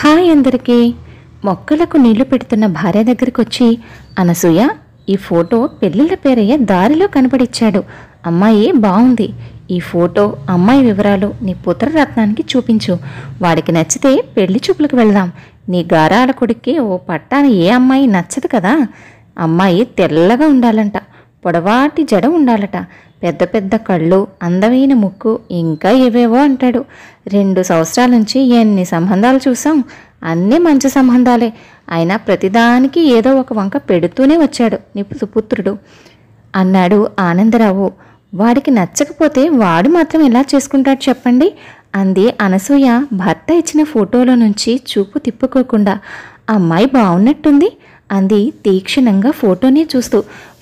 Hi అందరికీ. మొక్కలకు నీళ్లు పెడుతున్న భార్య దగ్గరికి వచ్చి, అనసూయ, ఈ ఫోటో పెళ్ళిళ్ళ పేరయ్య దారిలో కనపడిచ్చాడు. అమ్మాయి బాగుంది. ఈ ఫోటో అమ్మాయి వివరాలు నీ పుత్రరత్నానికి చూపించు. వాడికి నచ్చితే పెళ్లి చూపులకు వెళ్దాం. నీ గారాల కొడుక్కి ఓ పట్టాన ఏ అమ్మాయి నచ్చదు కదా. అమ్మాయి తెల్లగా ఉండాలంట, పొడవాటి జడ ఉండాలట, పెద్ద పెద్ద కళ్ళు, అందమైన ముక్కు, ఇంకా ఏవేవో అంటాడు. 2 సంవత్సరాల నుంచి ఎన్ని సంబంధాలు చూసాం, అన్నీ మంచి సంబంధాలే. అయినా ప్రతిదానికి ఏదో ఒక వంక పెడుతూనే వచ్చాడు నీ సుపుత్రుడు అన్నాడు ఆనందరావు. వాడికి నచ్చకపోతే వాడు మాత్రం ఎలా చేసుకుంటాడు చెప్పండి అంది అనసూయ భర్త ఇచ్చిన ఫోటోలో నుంచి చూపు తిప్పుకోకుండా. అమ్మాయి బాగున్నట్టుంది అంది తీక్షణంగా ఫోటోని చూస్తూ.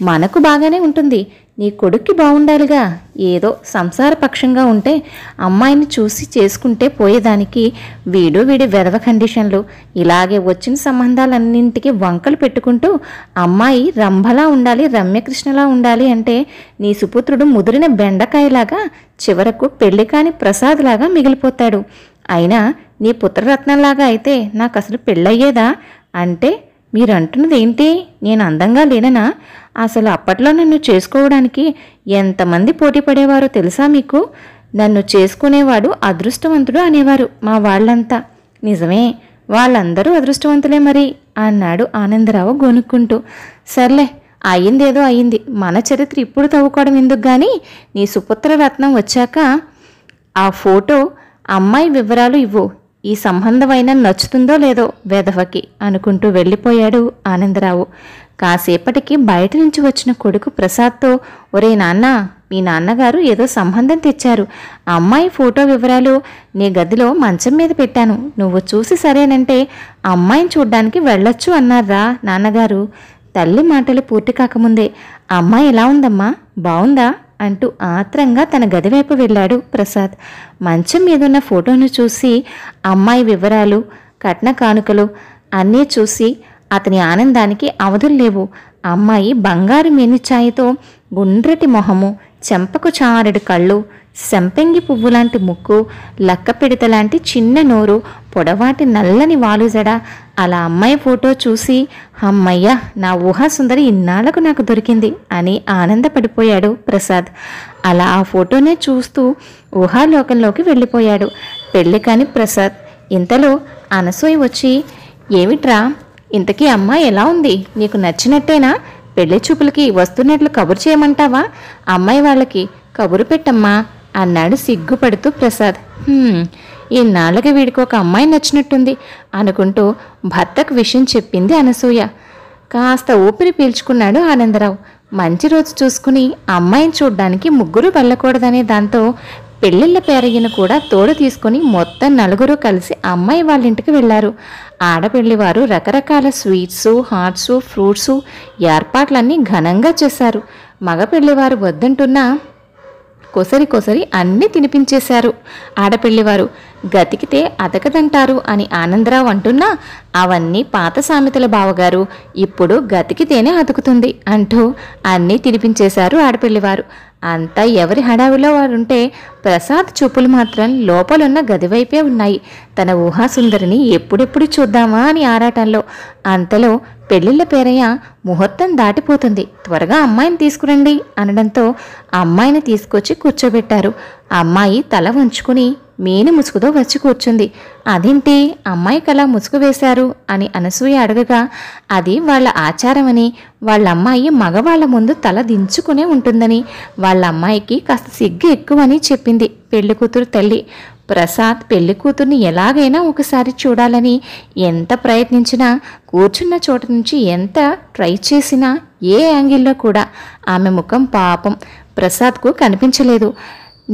మనకు బాగానే ఉంటుంది, నీ కొడుక్కి బాగుండాలిగా. ఏదో సంసారపక్షంగా ఉంటే అమ్మాయిని చూసి చేసుకుంటే పోయేదానికి వీడి వెధవ కండిషన్లు. ఇలాగే వచ్చిన సంబంధాలన్నింటికి వంకలు పెట్టుకుంటూ అమ్మాయి రంభలా ఉండాలి, రమ్యకృష్ణలా ఉండాలి అంటే నీ సుపుత్రుడు ముదిరిన బెండకాయలాగా చివరకు పెళ్లి కాని ప్రసాద్లాగా మిగిలిపోతాడు. అయినా నీ పుత్రరత్నంలాగా అయితే నాకు అసలు పెళ్ళయ్యేదా అంటే మీరంటున్నది ఏంటి? నేను అందంగా లేననా? అసలు అప్పట్లో నన్ను చేసుకోవడానికి ఎంతమంది పోటీ పడేవారో తెలుసా మీకు? నన్ను చేసుకునేవాడు అదృష్టవంతుడు అనేవారు మా వాళ్ళంతా. నిజమే, వాళ్ళందరూ అదృష్టవంతులే మరి అన్నాడు ఆనందరావు గొనుక్కుంటూ. సర్లే, అయ్యిందేదో అయ్యింది. మన చరిత్ర ఇప్పుడు తవ్వుకోవడం ఎందుకు గాని, నీ సుపుత్రరత్నం వచ్చాక ఆ ఫోటో అమ్మాయి వివరాలు ఇవ్వు. ఈ సంబంధమైనా నచ్చుతుందో లేదో వెధవకి అనుకుంటూ వెళ్ళిపోయాడు ఆనందరావు. కాసేపటికి బయట నుంచి వచ్చిన కొడుకు ప్రసాద్తో, ఒరే నాన్న, మీ నాన్నగారు ఏదో సంబంధం తెచ్చారు. అమ్మాయి ఫోటో వివరాలు నీ గదిలో మంచం మీద పెట్టాను. నువ్వు చూసి సరేనంటే అమ్మాయిని చూడ్డానికి వెళ్ళొచ్చు అన్నారా నాన్నగారు. తల్లి మాటలు పూర్తి కాకముందే, అమ్మాయి ఎలా ఉందమ్మా, బావుందా అంటూ ఆత్రంగా తన గదివైపు వెళ్ళాడు ప్రసాద్. మంచం మీదున్న ఫోటోను చూసి అమ్మాయి వివరాలు, కట్న కానుకలు అన్నీ చూసి అతని ఆనందానికి అవధులు లేవు. అమ్మాయి బంగారు మేనిఛాయతో గుండ్రటి మొహము, చెంపకు చారెడు కళ్ళు, సంపెంగి పువ్వులాంటి ముక్కు, లక్క పిడతలాంటి చిన్న నోరు, పొడవాటి నల్లని వాలుజడ. అలా అమ్మాయి ఫోటో చూసి, అమ్మయ్య, నా ఊహాసుందరి ఇన్నాళ్లకు నాకు దొరికింది అని ఆనందపడిపోయాడు ప్రసాద్. అలా ఆ ఫోటోనే చూస్తూ ఊహాలోకంలోకి వెళ్ళిపోయాడు పెళ్లి కాని ప్రసాద్. ఇంతలో అనసూయ వచ్చి, ఏమిట్రా, ఇంతకీ అమ్మాయి ఎలా ఉంది? నీకు నచ్చినట్టేనా? పెళ్లి చూపులకి వస్తున్నట్లు కబురు చేయమంటావా? అమ్మాయి వాళ్ళకి కబురు పెట్టమ్మా అన్నాడు సిగ్గుపడుతూ ప్రసాద్. ఈనాళ్ళకి వీడికి ఒక అమ్మాయి నచ్చినట్టుంది అనుకుంటూ భర్తకు విషయం చెప్పింది అనసూయ. కాస్త ఊపిరి పీల్చుకున్నాడు ఆనందరావు. మంచి రోజు చూసుకుని అమ్మాయిని చూడ్డానికి ముగ్గురు వెళ్ళకూడదనే దాంతో పెళ్ళిళ్ళ పేరయ్యను కూడా తోడు తీసుకుని మొత్తం 4 కలిసి అమ్మాయి వాళ్ళ ఇంటికి వెళ్లారు. ఆడపెళ్లివారు రకరకాల స్వీట్సు, హాట్సు, ఫ్రూట్సు ఏర్పాట్లన్నీ ఘనంగా చేశారు. మగ పెళ్లివారు వద్దంటున్నా కొసరి అన్నీ తినిపించేశారు. ఆడపెళ్లివారు గతికితే అతకదంటారు అని ఆనందరావు అంటున్నా, అవన్నీ పాత సామెతల బావగారు, ఇప్పుడు గతికితేనే అతుకుతుంది అంటూ అన్నీ తినిపించేశారు ఆడపెళ్లివారు. అంతా ఎవరి హడావిలో వారుంటే ప్రసాద్ చూపులు మాత్రం లోపలున్న గదివైపే ఉన్నాయి. తన ఊహాసుందరిని ఎప్పుడెప్పుడు చూద్దామా అని ఆరాటంలో. అంతలో పెళ్లిళ్ళ పేరయ్య ముహూర్తం దాటిపోతుంది, త్వరగా అమ్మాయిని తీసుకురండి అనడంతో అమ్మాయిని తీసుకొచ్చి కూర్చోబెట్టారు. అమ్మాయి తల వంచుకుని మేని ముసుగుతో వచ్చి కూర్చుంది. అదేంటి అమ్మాయికి అలా ముసుగు వేశారు అని అనసూయ అడగగా, అది వాళ్ళ ఆచారమని, వాళ్ళమ్మాయి మగవాళ్ల ముందు తల దించుకునే ఉంటుందని, వాళ్ళ అమ్మాయికి కాస్త సిగ్గు ఎక్కువని చెప్పింది పెళ్లి కూతురు తల్లి. ప్రసాద్ పెళ్లి కూతుర్ని ఎలాగైనా ఒకసారి చూడాలని ఎంత ప్రయత్నించినా, కూర్చున్న చోట నుంచి ఎంత ట్రై చేసినా ఏ యాంగిల్లో కూడా ఆమె ముఖం పాపం ప్రసాద్కు కనిపించలేదు.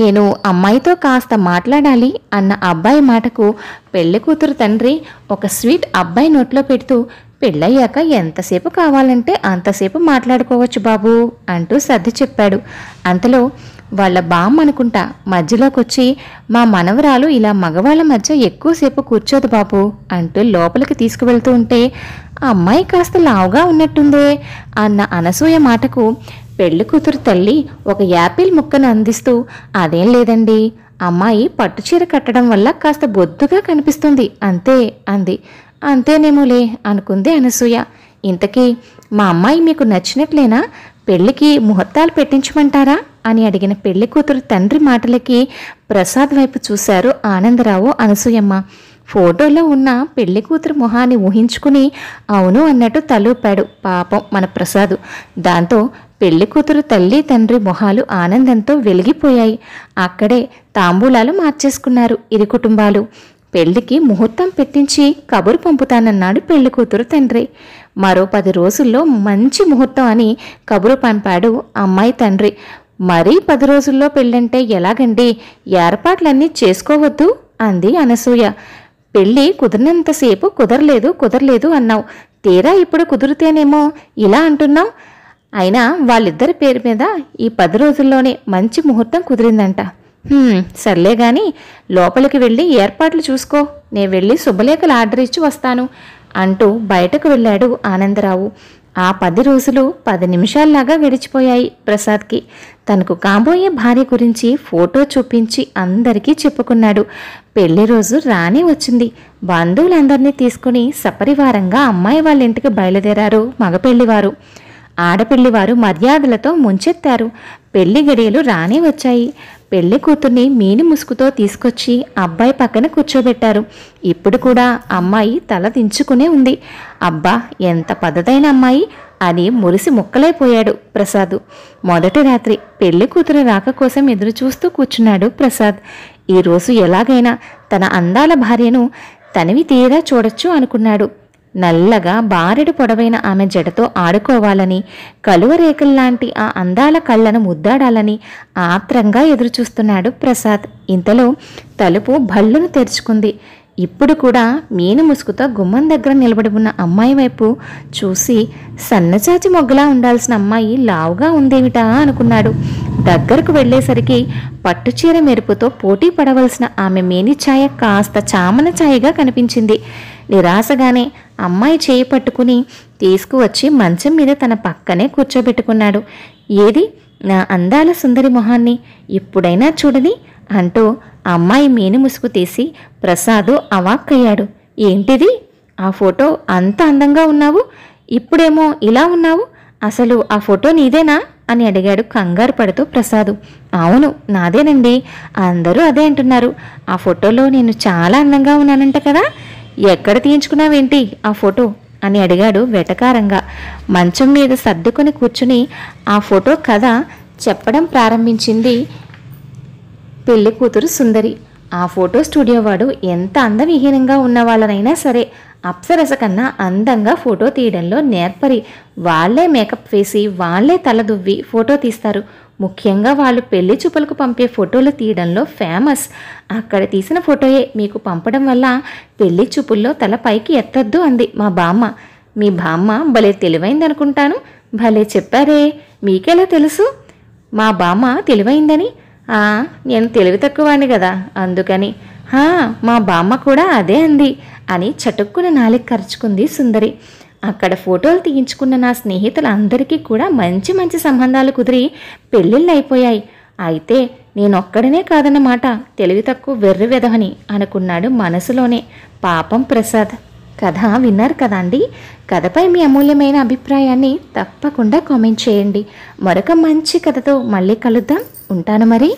నేను అమ్మాయితో కాస్త మాట్లాడాలి అన్న అబ్బాయి మాటకు పెళ్లి కూతురు తండ్రి ఒక స్వీట్ అబ్బాయి నోట్లో పెడుతూ, పెళ్ళయ్యాక ఎంతసేపు కావాలంటే అంతసేపు మాట్లాడుకోవచ్చు బాబు అంటూ సర్ది చెప్పాడు. అంతలో వాళ్ళ బామ్మ అనుకుంటా మధ్యలోకొచ్చి, మా మనవరాలు ఇలా మగవాళ్ళ మధ్య ఎక్కువసేపు కూర్చోదు బాబు అంటూ లోపలికి తీసుకువెళ్తూ ఉంటే, అమ్మాయి కాస్త లావుగా ఉన్నట్టుందే అన్న అనసూయ మాటకు పెళ్లి కూతురు తల్లి ఒక యాపిల్ ముక్కను అందిస్తూ, అదేం లేదండి, అమ్మాయి పట్టుచీర కట్టడం వల్ల కాస్త బొద్దుగా కనిపిస్తుంది అంతే అంది. అంతేనేమోలే అనుకుంది అనసూయ. ఇంతకీ మా అమ్మాయి మీకు నచ్చినట్లేనా? పెళ్లికి ముహూర్తాలు పెట్టించమంటారా అని అడిగిన పెళ్లి కూతురు తండ్రి మాటలకి ప్రసాద్ వైపు చూశారు ఆనందరావు, అనసూయమ్మ. ఫోటోలో ఉన్న పెళ్లి కూతురు మొహాన్ని ఊహించుకుని అవును అన్నట్టు తలూపాడు పాపం మన ప్రసాద్. దాంతో పెళ్లి కూతురు తల్లి తండ్రి మొహాలు ఆనందంతో వెలిగిపోయాయి. అక్కడే తాంబూలాలు మార్చేసుకున్నారు ఇరు కుటుంబాలు. పెళ్లికి ముహూర్తం పెట్టించి కబురు పంపుతానన్నాడు పెళ్లి కూతురు తండ్రి. మరో 10 రోజుల్లో మంచి ముహూర్తం అని కబురు పంపాడు అమ్మాయి తండ్రి. మరీ 10 రోజుల్లో పెళ్ళంటే ఎలాగండి? ఏర్పాట్లన్నీ చేసుకోవద్దు అంది అనసూయ. పెళ్ళి కుదిరినంతసేపు కుదరలేదు అన్నావు. తీరా ఇప్పుడు కుదిరితేనేమో ఇలా అంటున్నావు. అయినా వాళ్ళిద్దరి పేరు మీద ఈ 10 రోజుల్లోనే మంచి ముహూర్తం కుదిరిందంట. సర్లే గాని లోపలికి వెళ్ళి ఏర్పాట్లు చూసుకో, నేను వెళ్ళి శుభలేఖలు ఆర్డర్ ఇచ్చి వస్తాను అంటూ బయటకు వెళ్ళాడు ఆనందరావు. ఆ 10 రోజులు 10 నిమిషాల్లాగా గడిచిపోయాయి ప్రసాద్కి. తనకు కాబోయే భార్య గురించి ఫోటో చూపించి అందరికీ చెప్పుకున్నాడు. పెళ్లి రోజు రానే వచ్చింది. బంధువులందరినీ తీసుకుని సపరివారంగా అమ్మాయి వాళ్ళ ఇంటికి బయలుదేరారు మగపెళ్లివారు. ఆడపెళ్లివారు మర్యాదలతో ముంచెత్తారు. పెళ్లి గడియలు రానే వచ్చాయి. పెళ్లి కూతుర్ని మీని ముసుగుతో తీసుకొచ్చి అబ్బాయి పక్కన కూర్చోబెట్టారు. ఇప్పుడు కూడా అమ్మాయి తల దించుకునే ఉంది. అబ్బా ఎంత పద్ధతైన అమ్మాయి అని మురిసి ముక్కలైపోయాడు ప్రసాద్. మొదటి రాత్రి పెళ్లి కూతురు రాక కోసం ఎదురు చూస్తూ కూర్చున్నాడు ప్రసాద్. ఈరోజు ఎలాగైనా తన అందాల భార్యను తనివి తీరా చూడొచ్చు అనుకున్నాడు. నల్లగా బారెడు పొడవైన ఆమె జడతో ఆడుకోవాలని, కలువరేకల్లాంటి ఆ అందాల కళ్ళను ముద్దాడాలని ఆత్రంగా ఎదురుచూస్తున్నాడు ప్రసాద్. ఇంతలో తలుపు భళ్ళును తెరుచుకుంది. ఇప్పుడు కూడా మీను ముసుగుతో గుమ్మం దగ్గర నిలబడి ఉన్న అమ్మాయి వైపు చూసి సన్నచాచి మొగ్గలా ఉండాల్సిన అమ్మాయి లావుగా ఉందేమిటా అనుకున్నాడు. దగ్గరకు వెళ్లేసరికి పట్టుచీర మెరుపుతో పోటీ పడవలసిన ఆమె మేని ఛాయ కాస్త చామన ఛాయగా కనిపించింది. నిరాశగానే అమ్మాయి చేయి పట్టుకుని తీసుకువచ్చి మంచం మీద తన పక్కనే కూర్చోబెట్టుకున్నాడు. ఏది నా అందాల సుందరి మొహాన్ని ఇప్పుడైనా చూడని అంటూ అమ్మాయి మేను ముసుగు తీసి ప్రసాద్ అవాక్కయ్యాడు. ఏంటిది? ఆ ఫోటో అంత అందంగా ఉన్నావు, ఇప్పుడేమో ఇలా ఉన్నావు. అసలు ఆ ఫోటో నీదేనా అని అడిగాడు కంగారు పడుతూ ప్రసాద్. అవును నాదేనండి, అందరూ అదే అంటున్నారు. ఆ ఫోటోలో నేను చాలా అందంగా ఉన్నానంట కదా. ఎక్కడ తీయించుకున్నావేంటి ఆ ఫోటో అని అడిగాడు వెటకారంగా. మంచం మీద సర్దుకొని కూర్చుని ఆ ఫోటో కథ చెప్పడం ప్రారంభించింది పెళ్లి కూతురు సుందరి. ఆ ఫోటో స్టూడియో వాడు ఎంత అందవిహీనంగా ఉన్న వాళ్ళనైనా సరే అప్సరస కన్నా అందంగా ఫోటో తీయడంలో నేర్పరి. వాళ్లే మేకప్ వేసి వాళ్లే తల దువ్వి ఫోటో తీస్తారు. ముఖ్యంగా వాళ్ళు పెళ్లి చూపులకు పంపే ఫోటోలు తీయడంలో ఫేమస్. అక్కడ తీసిన ఫోటోయే మీకు పంపడం వల్ల పెళ్లి చూపుల్లో తల పైకి ఎత్తద్దు అంది మా బామ్మ. మీ బామ్మ భలే తెలివైందనుకుంటాను. భలే చెప్పారే, మీకెలా తెలుసు మా బామ్మ తెలివైందని? నేను తెలివి తక్కువాణ్ణి కదా అందుకని. మా బామ్మ కూడా అదే అంది అని చటుక్కున నాలిక ఖర్చుకుంది సుందరి. అక్కడ ఫోటోలు తీయించుకున్న నా స్నేహితులందరికీ కూడా మంచి మంచి సంబంధాలు కుదిరి పెళ్ళిళ్ళు అయిపోయాయి. అయితే నేనొక్కడనే కాదన్నమాట తెలివి తక్కువ వెర్రి వెధవని అనుకున్నాడు మనసులోనే. పాపం ప్రసాద్. కథ విన్నారు కదా అండి. కథపై మీ అమూల్యమైన అభిప్రాయాన్ని తప్పకుండా కామెంట్ చేయండి. మరొక మంచి కథతో మళ్ళీ కలుద్దాం. ఉంటాను మరి.